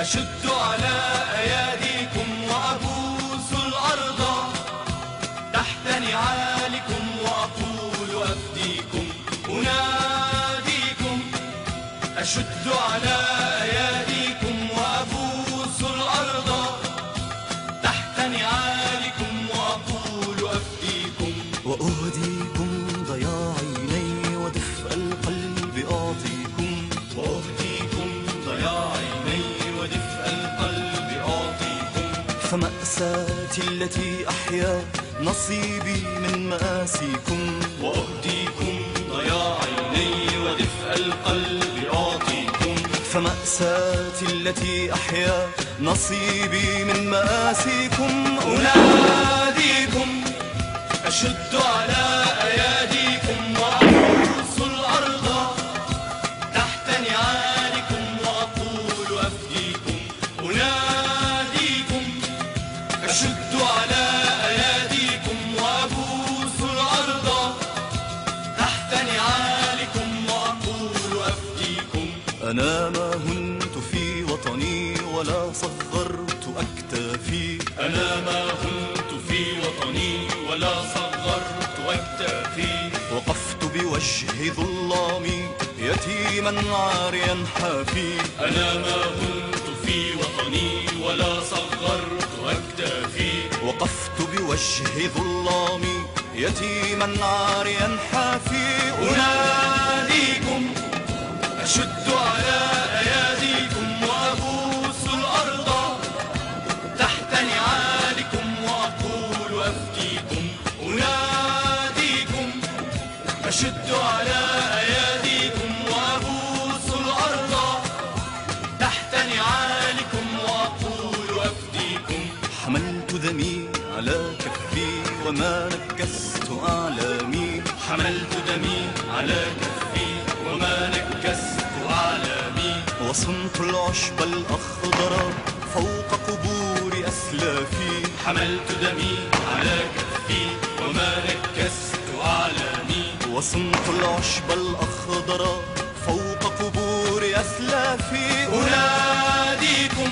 أشد على أياديكم وأبوس الأرض تحت نعالكم وأقول أفديكم أناديكم. أشد على أياديكم وأبوس الأرض تحت نعالكم وأقول أفديكم. وأهديكم ضياع عيني ودفء القلب أعطيكم. وأهديكم ضياع عيني ودفء القلب أعطيكم. فمأساتي التي أحيا نصيبي من مآسيكم. وأهديكم ضياع عيني ودفء القلب أعطيكم. فمأساتي التي أحيا نصيبي من مآسيكم أناديكم. أشد على أياديكم وأبوس الأرض تحت نعالكم وأقول أفديكم أناديكم. أشد على أياديكم وأبوس الأرض تحت نعالكم وأقول أفديكم. أنا ما هنت في وطني ولا صغرت أكتافي. أنا ما هنت في وطني ولا صغرت أكتافي. وقفت بوجه ظلامي يتيما عاريا حافي. أنا ما هنت في وطني ولا صغرت أكتافي. وقفت بوجه ظلامي يتيما عاريا حافي. أناديكم. أشد على أياديكم وأبوس الأرض تحت نعالكم وأقول أفديكم أناديكم. أشد على أياديكم وأبوس الأرض تحت نعالكم وأقول أفديكم. حملت دمي على كفي وما نكست أعلامي. حملت دمي على كفي وما نكست أعلامي. وصنت العشب الأخضر فوق قبور أسلافي. حملت دمي على كفي وما نكست أعلامي. وصنت العشب الأخضر فوق قبور أسلافي. أناديكم.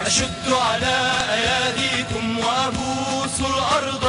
أشد على أياديكم وأبوس الأرض